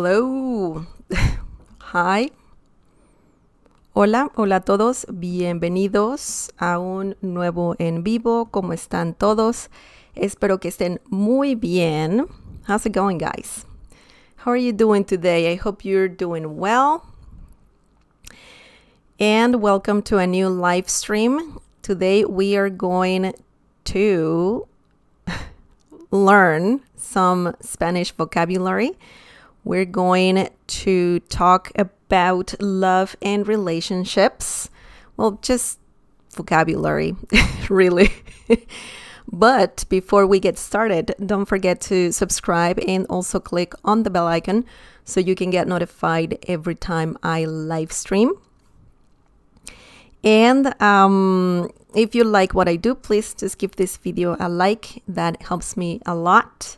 Hello. Hi. Hola, hola a todos. Bienvenidos a un nuevo en vivo. ¿Cómo están todos? Espero que estén muy bien. How's it going, guys? How are you doing today? I hope you're doing well. And welcome to a new live stream. Today we are going to learn some Spanish vocabulary. We're going to talk about love and relationships. Well, just vocabulary, really. But before we get started, don't forget to subscribe and also click on the bell icon so you can get notified every time I live stream. And if you like what I do, please just give this video a like. That helps me a lot.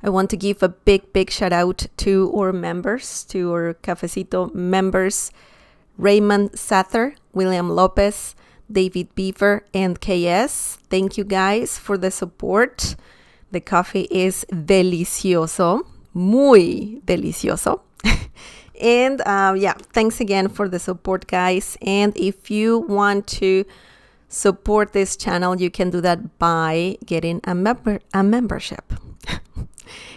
I want to give a big shout out to our members, to our Cafecito members, Raymond Sather, William Lopez, David Beaver, and KS. Thank you guys for the support. The coffee is delicioso, muy delicioso. And thanks again for the support, guys. And if you want to support this channel, you can do that by getting a membership.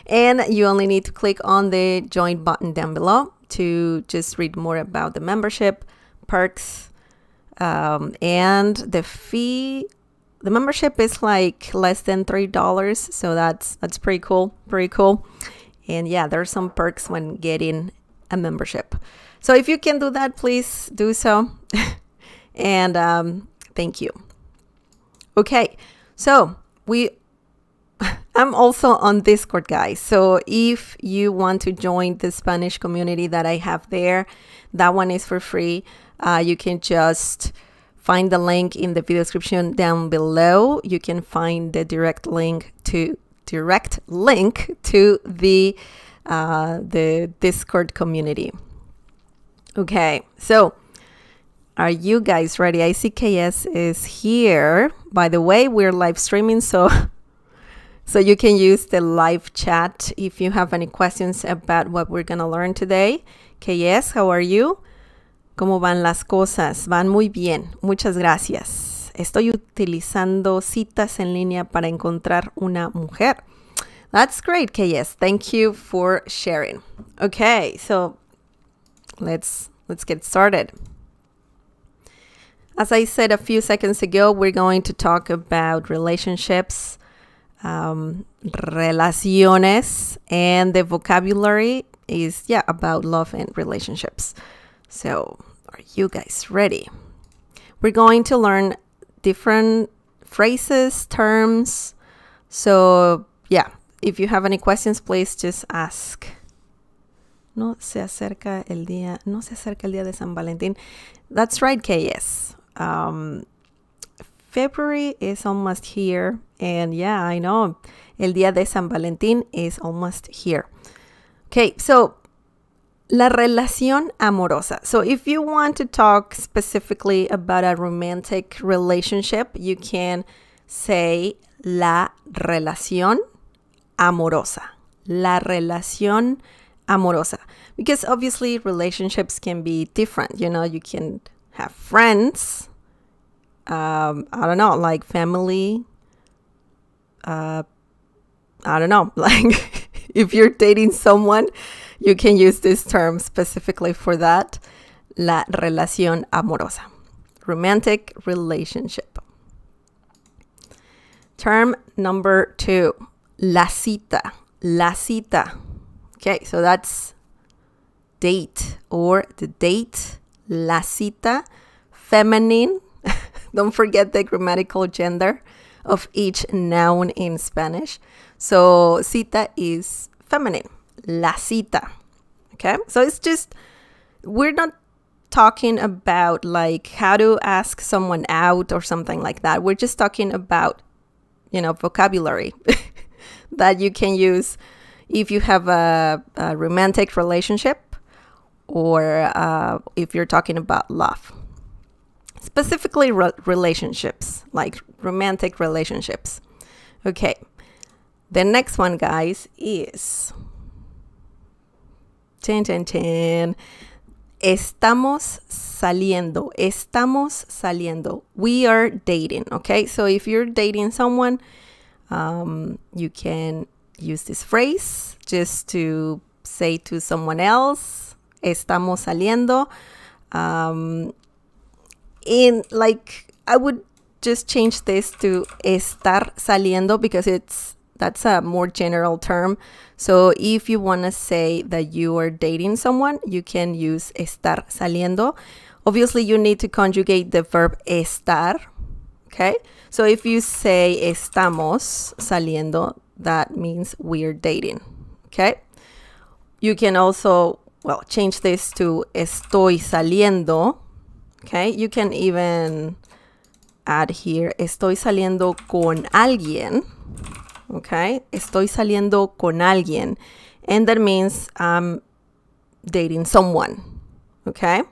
And you only need to click on the join button down below to just read more about the membership, perks, and the fee. The membership is like less than $3, so that's pretty cool, And yeah, there's some perks when getting a membership. So if you can do that, please do so. And thank you. Okay, so I'm also on Discord, guys. So if you want to join the Spanish community that I have there, that one is for free. You can just find the link in the video description down below. You can find the direct link to the Discord community. Okay, so are you guys ready? I see KS is here. By the way, we're live streaming, so you can use the live chat if you have any questions about what we're going to learn today. KS, how are you? ¿Cómo van las cosas? Van muy bien. Muchas gracias. Estoy utilizando citas en línea para encontrar una mujer. That's great, KS. Thank you for sharing. Okay, so let's get started. As I said a few seconds ago, we're going to talk about relationships, relaciones, and the vocabulary is about love and relationships. So are you guys ready? We're going to learn different phrases, terms. So if you have any questions, please just ask. No se acerca el día de San Valentín. That's right, KS. February is almost here, and I know el día de San Valentín is almost here. Okay, so la relación amorosa. So if you want to talk specifically about a romantic relationship, you can say la relación amorosa. La relación amorosa. Because obviously relationships can be different. You can have friends, I don't know, like family, I don't know, like if you're dating someone, you can use this term specifically for that, la relación amorosa, romantic relationship. Term number 2, la cita, la cita. Okay, so that's date or the date, la cita, feminine. Don't forget the grammatical gender of each noun in Spanish. So cita is feminine, la cita. Okay, so it's just, we're not talking about like how to ask someone out or something like that. We're just talking about, vocabulary that you can use if you have a romantic relationship or if you're talking about love. Specifically relationships, like romantic relationships. Okay, the next one, guys, is Chan, chan, chan. Estamos saliendo. Estamos saliendo. We are dating, okay? So if you're dating someone, you can use this phrase just to say to someone else, estamos saliendo. I would just change this to estar saliendo because that's a more general term. So if you want to say that you are dating someone, you can use estar saliendo. Obviously, you need to conjugate the verb estar, okay? So if you say estamos saliendo, that means we're dating, okay? You can also, change this to estoy saliendo, okay? You can even add here, estoy saliendo con alguien, okay? Estoy saliendo con alguien. And that means I'm dating someone, okay?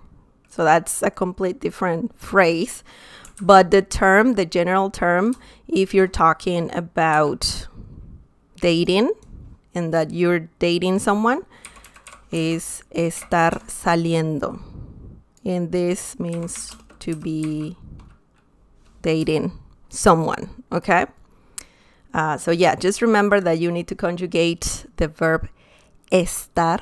So that's a complete different phrase. But the general term, if you're talking about dating and that you're dating someone, is estar saliendo. And this means to be dating someone, okay? So yeah, just remember that you need to conjugate the verb estar.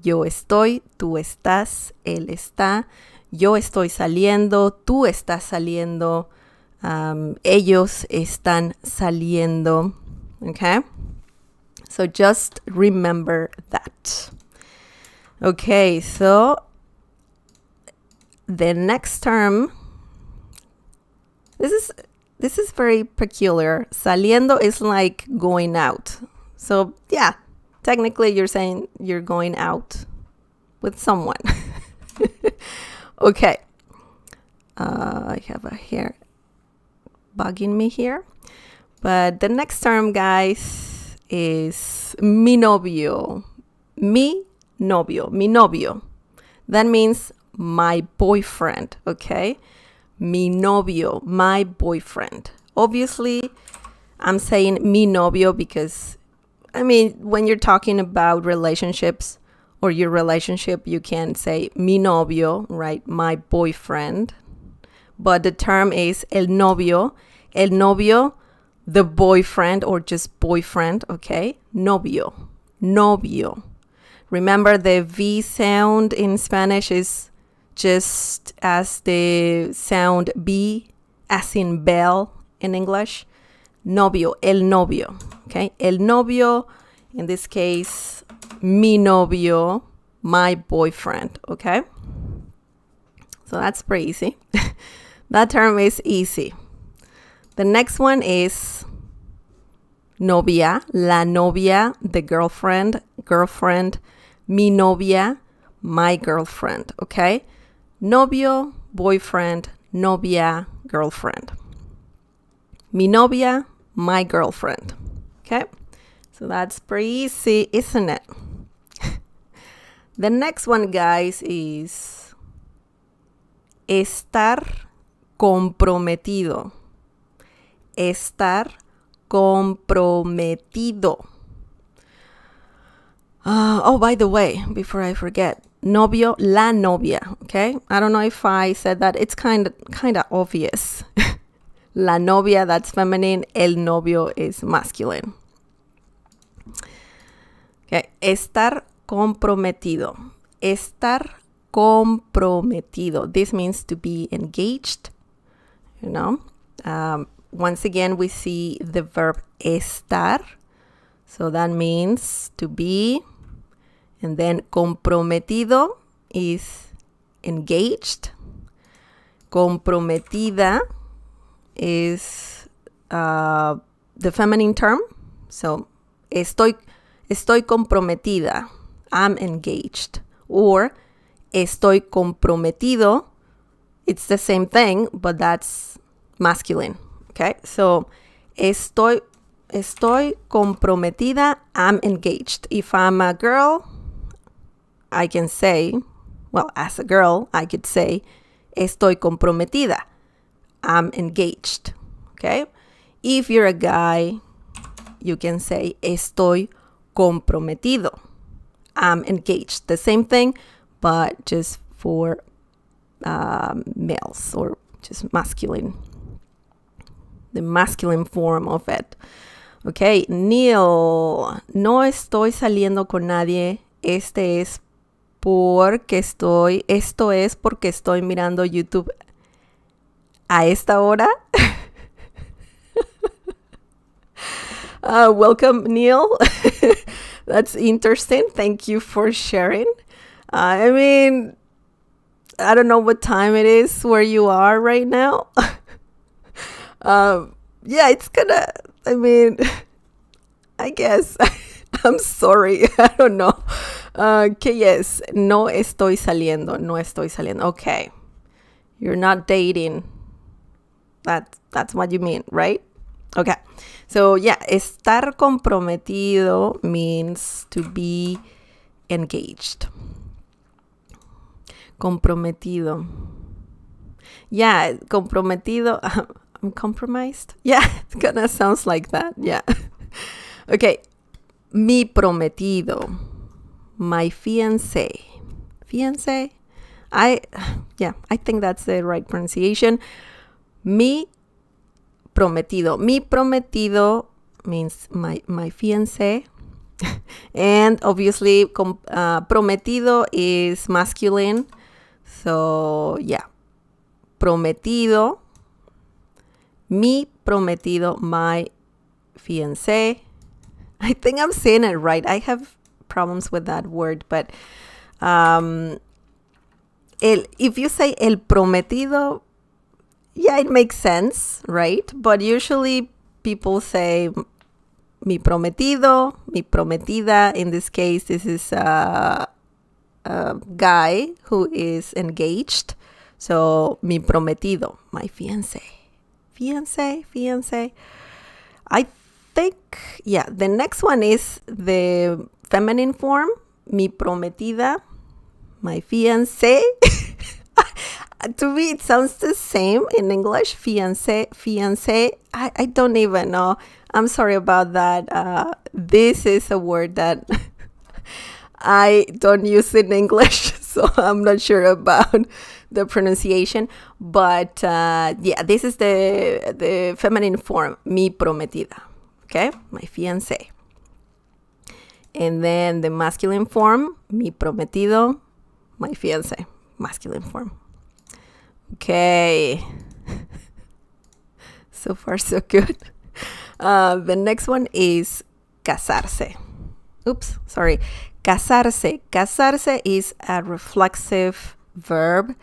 Yo estoy, tú estás, él está. Yo estoy saliendo, tú estás saliendo. Ellos están saliendo. Okay? So just remember that. Okay, so the next term, this is very peculiar. Saliendo is like going out. So yeah, technically you're saying you're going out with someone. Okay. I have a hair bugging me here. But the next term, guys, is mi novio. Mi novio. Mi novio. That means my boyfriend, okay? Mi novio, my boyfriend. Obviously, I'm saying mi novio because, when you're talking about relationships or your relationship, you can say mi novio, right? My boyfriend. But the term is el novio. El novio, the boyfriend or just boyfriend, okay? Novio. Novio. Remember, the V sound in Spanish is just as the sound B, as in bell in English. Novio, el novio, okay? El novio, in this case, mi novio, my boyfriend, okay? So that's pretty easy. That term is easy. The next one is novia, la novia, the girlfriend, mi novia, my girlfriend, okay? Novio, boyfriend, novia, girlfriend. Mi novia, my girlfriend, okay? So that's pretty easy, isn't it? The next one, guys, is estar comprometido. Estar comprometido. By the way, before I forget, novio, la novia, okay? I don't know if I said that. It's kind of obvious. La novia, that's feminine. El novio is masculine. Okay, estar comprometido. Estar comprometido. This means to be engaged, you know. Once again, we see the verb estar. So that means to be. And then comprometido is engaged. Comprometida is the feminine term. So estoy comprometida. I'm engaged. Or estoy comprometido. It's the same thing, but that's masculine. Okay, so estoy comprometida. I'm engaged. If I'm a girl, I can say, as a girl, I could say estoy comprometida. I'm engaged. Okay, if you're a guy, you can say estoy comprometido. I'm engaged. The same thing, but just for males or just masculine. The masculine form of it. Okay, Neil, no estoy saliendo con nadie. Esto es porque estoy mirando YouTube a esta hora. Welcome, Neil. That's interesting. Thank you for sharing. I mean, I don't know what time it is where you are right now. Yeah, it's gonna, I mean, I guess. I'm sorry. I don't know. Que yes, no estoy saliendo. Okay. You're not dating. That's what you mean, right? Okay. So yeah, estar comprometido means to be engaged. Comprometido. Yeah, comprometido. I'm compromised. Yeah, it kind of sounds like that. Yeah. Okay. Mi prometido. My fiancé. Fiancé? I think that's the right pronunciation. Mi prometido. Mi prometido means my fiancé. And obviously, prometido is masculine. So, yeah. Prometido. Mi prometido, my fiancé. I think I'm saying it right. I have problems with that word, but if you say el prometido, yeah, it makes sense, right? But usually people say mi prometido, mi prometida. In this case, this is a guy who is engaged. So, mi prometido, my fiancé. Fiancé. I think, yeah, the next one is the feminine form, mi prometida, my fiancé. To me, it sounds the same in English, fiancé. I don't even know. I'm sorry about that. This is a word that I don't use in English, so I'm not sure about the pronunciation. But yeah, this is the feminine form, mi prometida. Okay, my fiancé. And then the masculine form, mi prometido, my fiancé. Masculine form. Okay. So far, so good. The next one is casarse. Oops, sorry. Casarse. Casarse is a reflexive verb,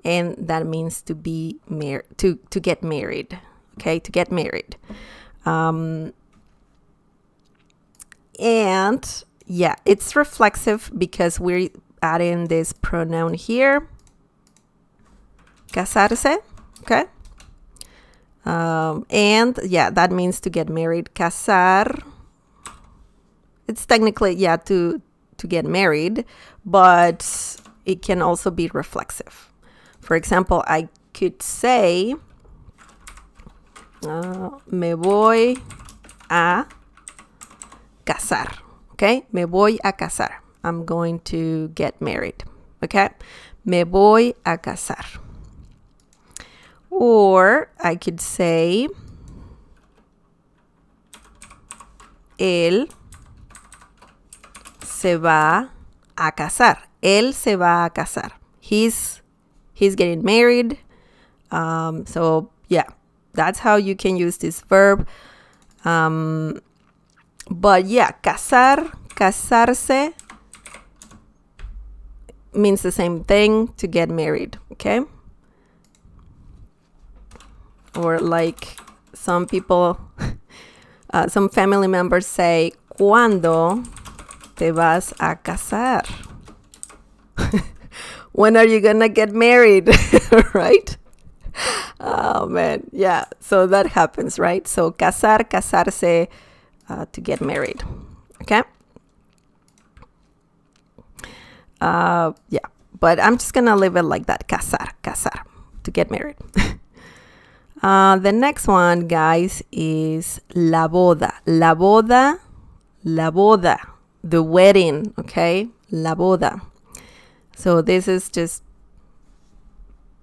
and that means to be married, to get married. Okay, to get married. And yeah, it's reflexive because we're adding this pronoun here. Casarse, okay? And yeah, that means to get married. Casar, it's technically, yeah, to get married, but it can also be reflexive. For example, I could say, me voy a casar, okay? Me voy a casar. I'm going to get married, okay? Me voy a casar. Or I could say, él se va a casar. Él se va a casar. He's getting married. So yeah, that's how you can use this verb. But yeah, casarse means the same thing, to get married, okay? Or like some people, some family members say, ¿Cuándo te vas a casar? When are you gonna get married? Right? Oh man, yeah. So that happens, right? So casarse, to get married. Okay? Yeah. But I'm just gonna leave it like that. Casar, to get married. The next one, guys, is la boda. La boda, the wedding, okay? La boda. So this is just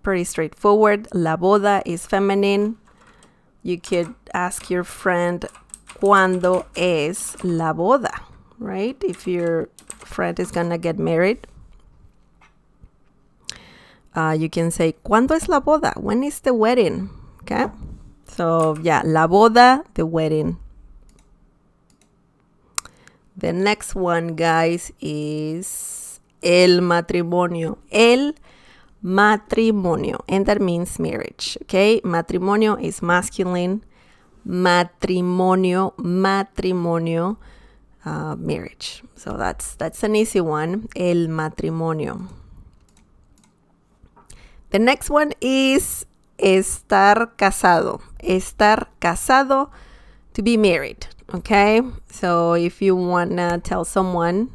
pretty straightforward. La boda is feminine. You could ask your friend, ¿Cuándo es la boda? Right? If your friend is gonna get married, you can say, ¿Cuándo es la boda? When is the wedding? Okay? So, yeah, la boda, the wedding. The next one, guys, is el matrimonio. El matrimonio. And that means marriage. Okay? Matrimonio is masculine. Matrimonio, marriage. So that's an easy one. El matrimonio. The next one is estar casado. Estar casado, to be married. Okay? So if you want to tell someone,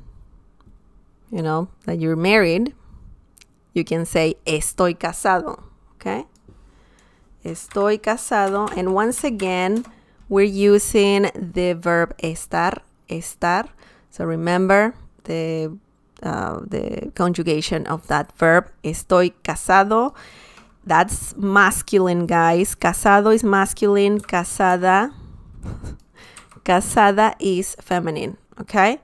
that you're married, you can say estoy casado. Okay? Estoy casado. And once again, we're using the verb estar. So remember the conjugation of that verb. Estoy casado. That's masculine, guys. Casado is masculine. Casada is feminine. Okay?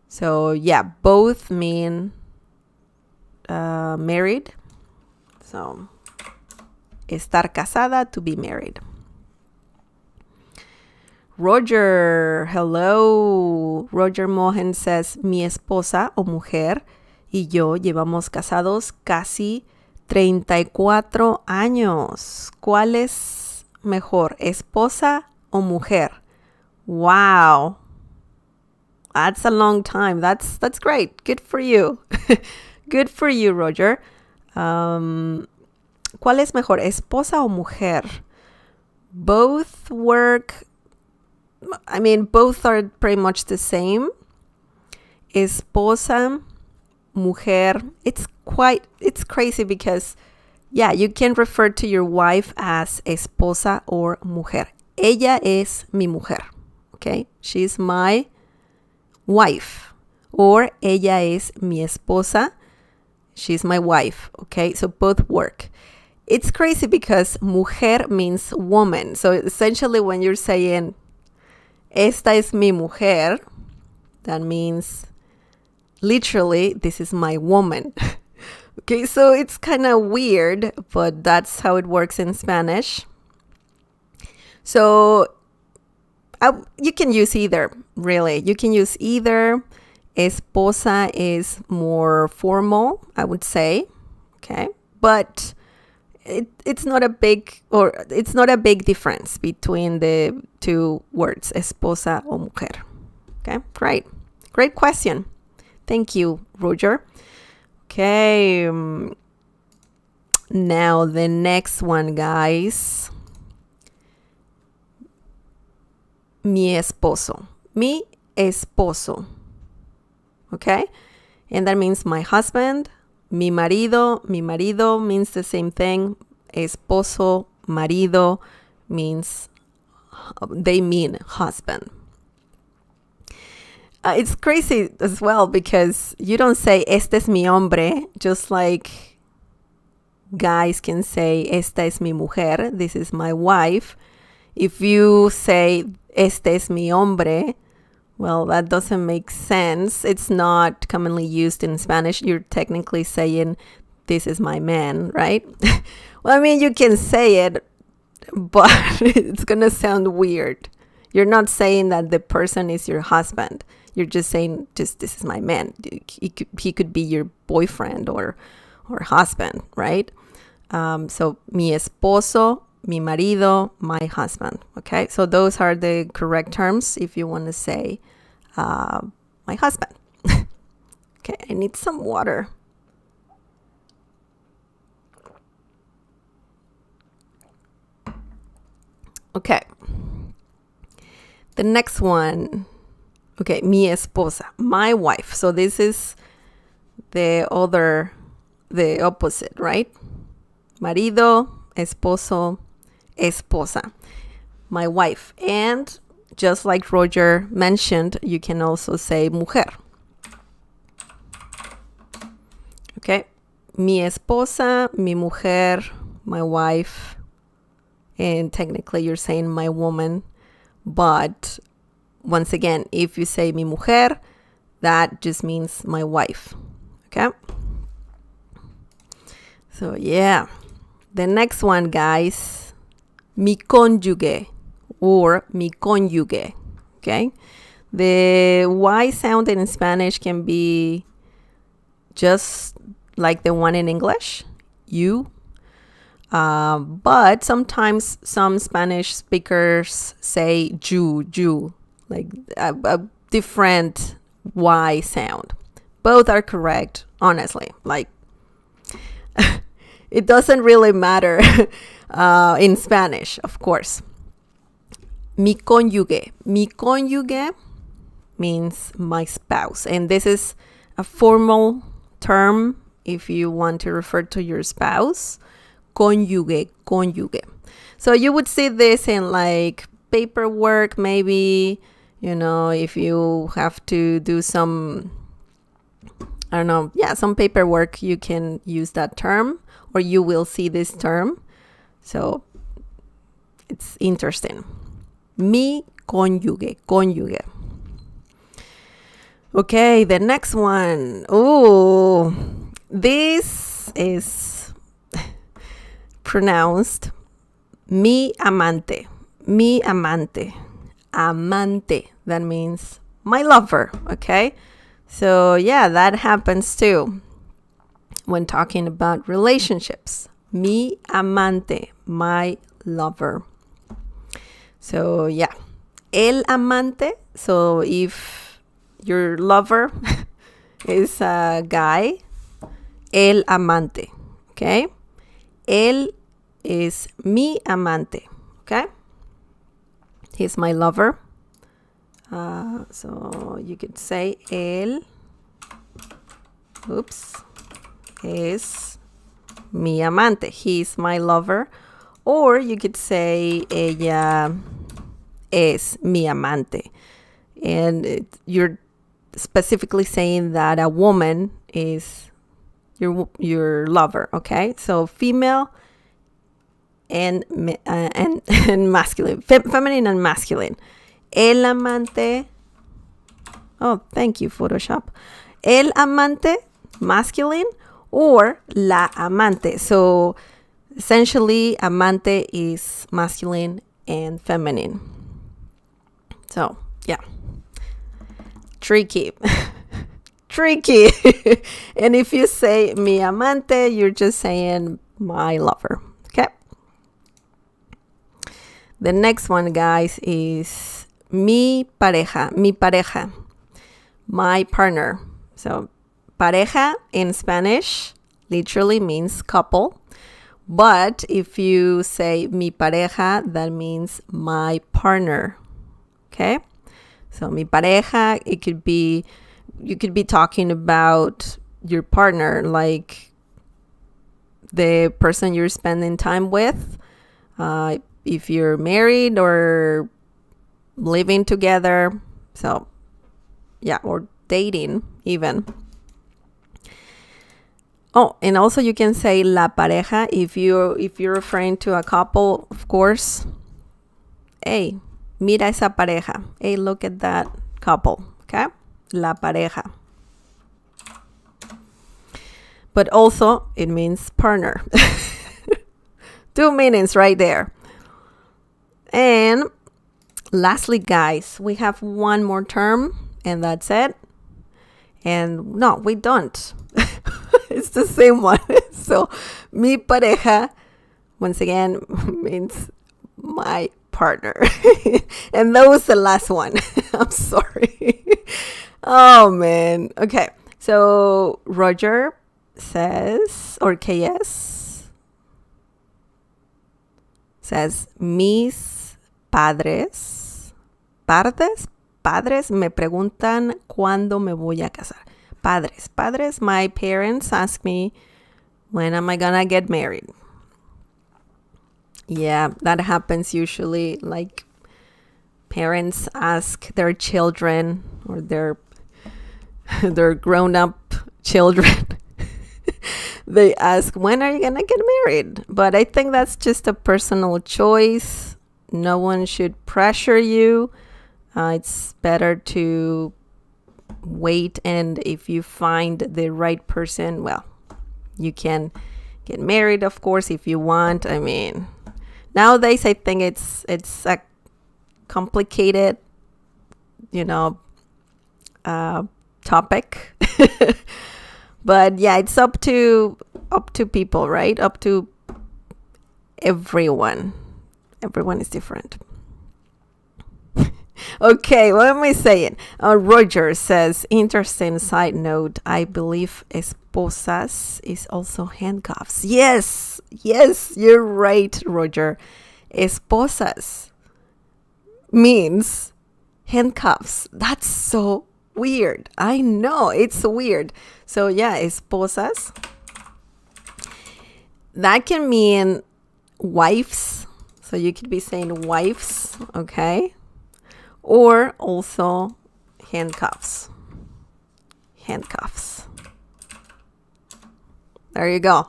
So, yeah, both mean married. So, estar casada, to be married. Roger, hello. Roger Mohen says, mi esposa o mujer y yo llevamos casados casi 34 años. ¿Cuál es mejor, esposa o mujer? Wow. That's a long time. That's great. Good for you. Good for you, Roger. ¿Cuál es mejor, esposa o mujer? Both work. I mean, both are pretty much the same. Esposa, mujer. It's crazy because, yeah, you can refer to your wife as esposa or mujer. Ella es mi mujer. Okay? She's my wife. Or ella es mi esposa. She's my wife. Okay? So both work. It's crazy because mujer means woman. So essentially when you're saying esta es mi mujer, that means literally this is my woman. Okay, so it's kind of weird, but that's how it works in Spanish. So you can use either, really. You can use either. Esposa is more formal, I would say. Okay, but it's not a big difference between the two words, esposa o mujer. Okay, great question. Thank you, Roger. Okay, now the next one, guys. Mi esposo. Okay, and that means my husband. Mi marido means the same thing. Esposo, marido means, they mean husband. It's crazy as well because you don't say este es mi hombre, just like guys can say esta es mi mujer, this is my wife. If you say este es mi hombre, well, that doesn't make sense. It's not commonly used in Spanish. You're technically saying, this is my man, right? Well, I mean, you can say it, but it's going to sound weird. You're not saying that the person is your husband. You're just saying, this is my man. He could be your boyfriend or husband, right? So, mi esposo, mi marido, my husband. Okay, so those are the correct terms if you want to say my husband. Okay, I need some water. Okay, the next one. Okay, mi esposa, my wife. So this is the opposite, right? Marido, esposo, esposa, my wife. And just like Roger mentioned, you can also say mujer. Okay? Mi esposa, mi mujer, my wife, and technically you're saying my woman, but once again, if you say mi mujer, that just means my wife. Okay? So yeah. The next one, guys, mi cónyuge or mi cónyuge. Okay? The Y sound in Spanish can be just like the one in English, you. But sometimes some Spanish speakers say you, like a different Y sound. Both are correct, honestly. Like, it doesn't really matter in Spanish, of course. Mi cónyuge. Mi cónyuge means my spouse. And this is a formal term if you want to refer to your spouse. Cónyuge, cónyuge. So you would see this in like paperwork, maybe, if you have to do some, some paperwork, you can use that term, or you will see this term. So it's interesting. Mi cónyuge, cónyuge. Okay, the next one. Oh, this is pronounced mi amante. Mi amante. Amante. That means my lover. Okay? So, yeah, that happens too when talking about relationships. Mi amante. My lover. So, yeah. El amante. So, if your lover is a guy, el amante, okay? Él is mi amante, okay? He's my lover. So you could say él, es mi amante. He's my lover. Or you could say ella es mi amante. And you're specifically saying that a woman is your lover, okay? So female and masculine, feminine and masculine. El amante. Oh, thank you, Photoshop. El amante, masculine, or la amante. So essentially, amante is masculine and feminine. So yeah. Tricky. Tricky. And if you say mi amante, you're just saying my lover. Okay. The next one, guys, is mi pareja. Mi pareja. My partner. So pareja in Spanish literally means couple. But if you say mi pareja, that means my partner. Okay. So mi pareja, it could be, you could be talking about your partner, like the person you're spending time with, if you're married or living together. So yeah, or dating even. Oh, and also you can say la pareja if you're referring to a couple, of course. Hey, mira esa pareja. Hey, look at that couple. Okay? La pareja. But also, it means partner. Two meanings right there. And lastly, guys, we have one more term, and that's it. And no, we don't. It's the same one. So, mi pareja, once again, means my partner. And that was the last one. I'm sorry. Oh, man. Okay. So, Roger says, or KS says, mis padres me preguntan cuándo me voy a casar. Padres, my parents ask me, when am I gonna get married? Yeah, that happens usually. Like, parents ask their children or their grown-up children They ask, when are you gonna get married? But I think that's just a personal choice. No one should pressure you. It's better to wait, and if you find the right person, well, you can get married, of course, if you want. I mean, nowadays I think it's a complicated, you know, topic. But yeah, it's up to people, right? Up to everyone. Everyone is different. Okay, what am I saying? Roger says, interesting side note, I believe esposas is also handcuffs. Yes, you're right, Roger. Esposas means handcuffs. That's so weird. I know, it's weird. So yeah, esposas. That can mean wives. So you could be saying wives, okay? Or also handcuffs. Handcuffs. There you go.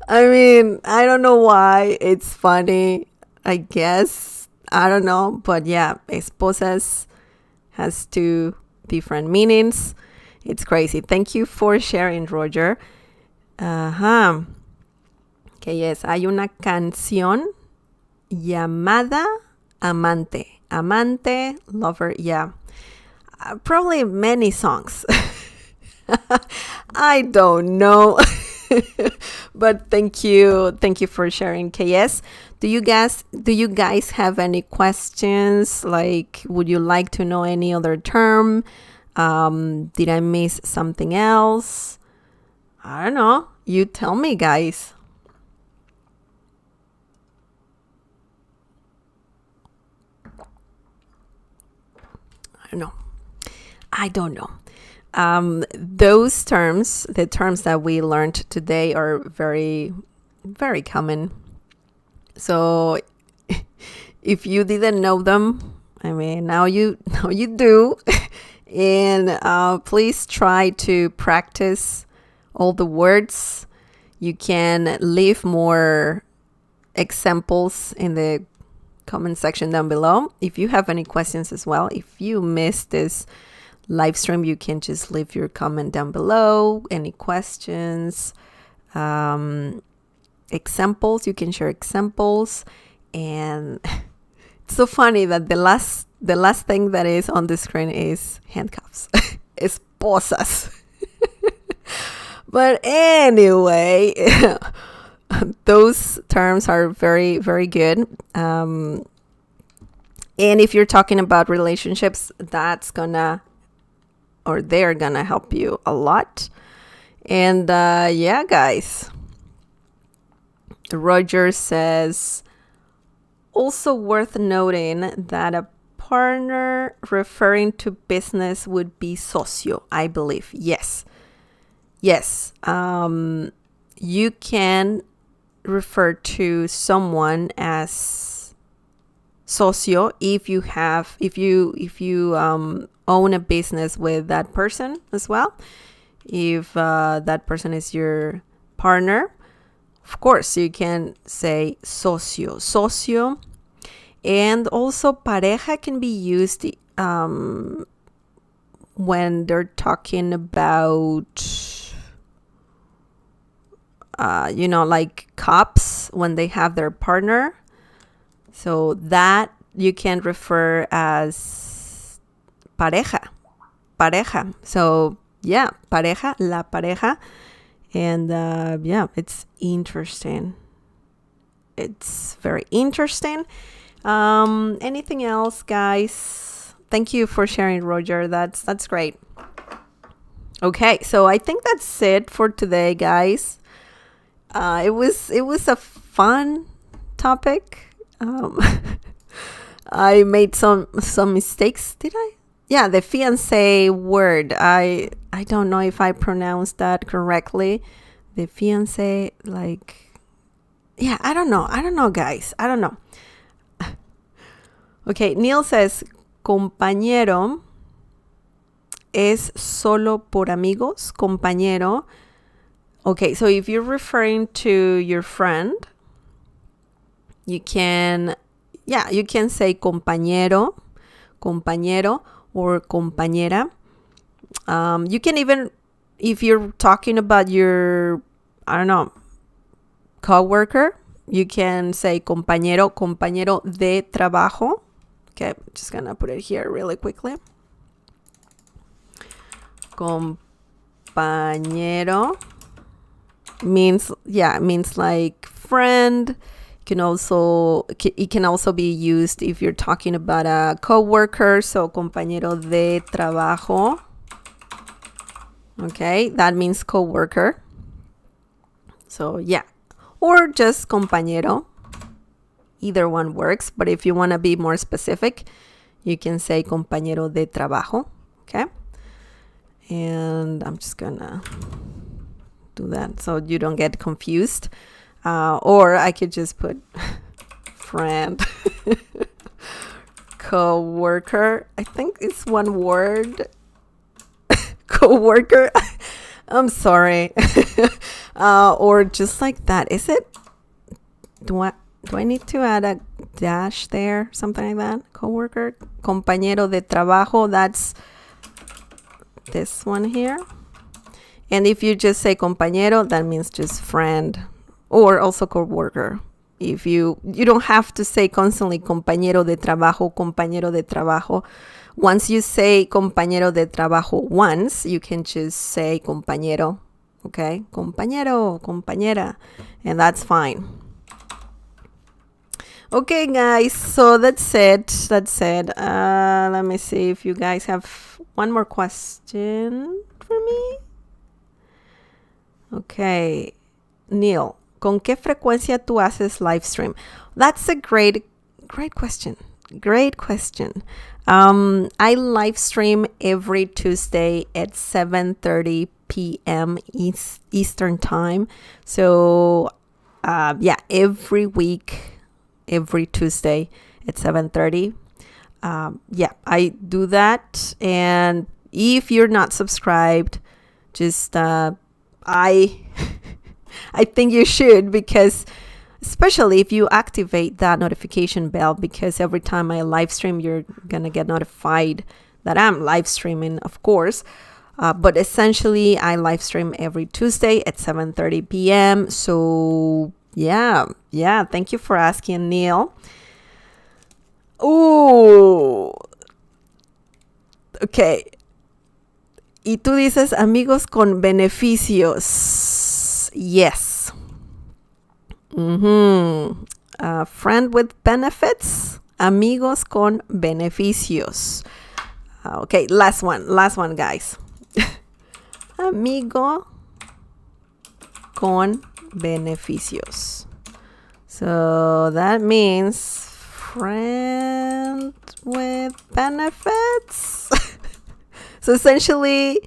I mean, I don't know why it's funny. I guess. I don't know. But yeah, esposas has two different meanings. It's crazy. Thank you for sharing, Roger. Ajá. Okay, yes. Hay una canción llamada Amante. Amante, lover, yeah. Probably many songs. I don't know. But thank you for sharing, KS. Do you guys have any questions? Like, would you like to know any other term? Did I miss something else? I don't know. You tell me, guys. I don't know. Those terms, the terms that we learned today, are very, very common. So if you didn't know them, I mean, now you do. And please try to practice all the words. You can leave more examples in the comment section down below. If you have any questions as well, if you missed this live stream, you can just leave your comment down below. Any questions, examples, you can share examples. And it's so funny that the last thing that is on the screen is handcuffs. Esposas. But anyway, those terms are very, very good. And if you're talking about relationships, they're gonna help you a lot. And yeah, guys. Roger says, also worth noting that a partner referring to business would be socio, I believe. Yes. You can refer to someone as socio if you own a business with that person as well. If that person is your partner, of course you can say socio. And also pareja can be used when they're talking about like cops when they have their partner. So that you can refer as pareja. So yeah, pareja, la pareja. And yeah, it's interesting. It's very interesting. Anything else, guys? Thank you for sharing, Roger. That's great. Okay, so I think that's it for today, guys. It was a fun topic. I made some mistakes. Did I? Yeah, the fiancé word. I don't know if I pronounced that correctly. The fiancé, like, yeah, I don't know, guys. I don't know. Okay, Neil says compañero es solo por amigos, compañero. Okay, so if you're referring to your friend, you can say compañero, or compañera. You can even, if you're talking about your, I don't know, coworker, you can say compañero de trabajo. Okay, I'm just gonna put it here really quickly. Compañero means like friend. It can also be used if you're talking about a coworker. So compañero de trabajo. Okay, that means coworker. So yeah, or just compañero. Either one works, but if you want to be more specific, you can say compañero de trabajo. Okay, and I'm just gonna do that so you don't get confused. Or I could just put friend, co-worker. I think it's one word. Co-worker. I'm sorry. Or just like that. Is it? Do I need to add a dash there? Something like that? Co-worker. Compañero de trabajo. That's this one here. And if you just say compañero, that means just friend. Or also co-worker. If you don't have to say constantly compañero de trabajo. Once you say compañero de trabajo once, you can just say compañero. Okay? Compañero, compañera. And that's fine. Okay, guys. So that's it. Let me see if you guys have one more question for me. Okay. Neil. ¿Con qué frecuencia tú haces live stream? That's a great question. Great question. I live stream every Tuesday at 7:30 p.m. Eastern time. So, every week, every Tuesday at 7:30. I do that. And if you're not subscribed, just I think you should, because especially if you activate that notification bell, because every time I live stream, you're going to get notified that I'm live streaming, of course. But essentially, I live stream every Tuesday at 7:30 p.m. So, yeah. Thank you for asking, Neil. Ooh. Okay. Y tú dices amigos con beneficios. Yes. Friend with benefits. Amigos con beneficios. Okay, last one, guys. Amigo con beneficios. So that means friend with benefits. So essentially,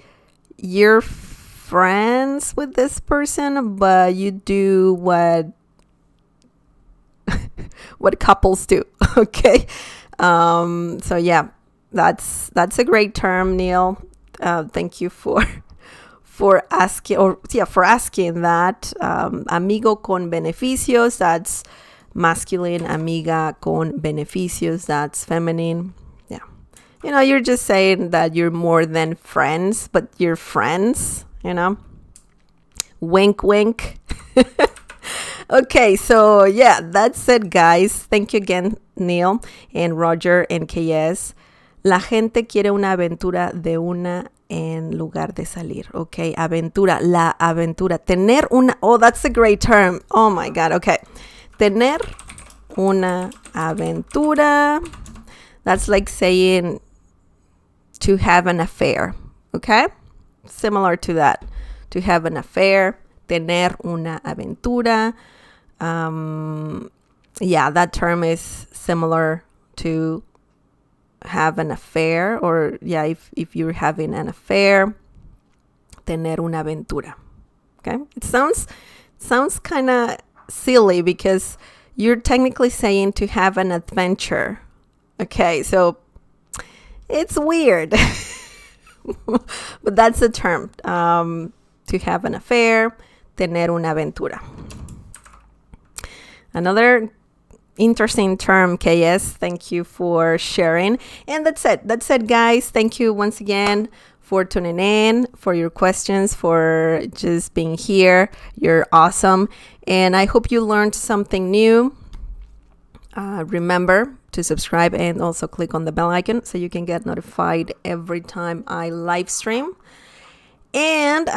you're friends with this person, but you do what couples do. Okay. So yeah, that's a great term, Neil. Thank you for asking that. Amigo con beneficios, that's masculine. Amiga con beneficios, that's feminine. Yeah. You're just saying that you're more than friends, but you're friends, Wink, wink. Okay, so yeah, that's it, guys. Thank you again, Neil and Roger and KS. La gente quiere una aventura de una en lugar de salir. Okay, aventura, la aventura. Tener una, oh, that's a great term. Oh my God, okay. Tener una aventura. That's like saying to have an affair, okay? Similar to that. To have an affair, tener una aventura. Yeah, that term is similar to have an affair, or yeah, if you're having an affair, tener una aventura. Okay? It sounds kind of silly because you're technically saying to have an adventure. Okay, so it's weird. But that's the term, to have an affair, tener una aventura. Another interesting term, KS. Thank you for sharing. And that's it, guys. Thank you once again for tuning in, for your questions, for just being here. You're awesome. And I hope you learned something new. Remember to subscribe and also click on the bell icon so you can get notified every time I live stream. And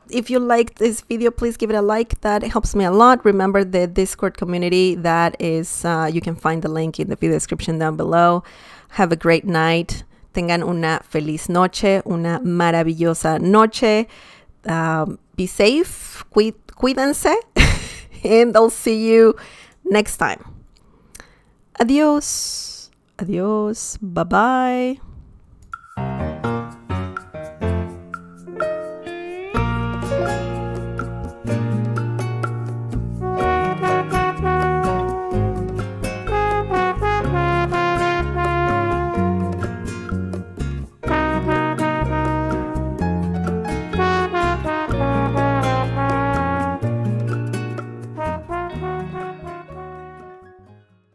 if you liked this video, please give it a like. That helps me a lot. Remember the Discord community, that is, you can find the link in the video description down below. Have a great night. Tengan una feliz noche, una maravillosa noche. Be safe, cuídense, and I'll see you next time. Adios. Adios. Bye-bye.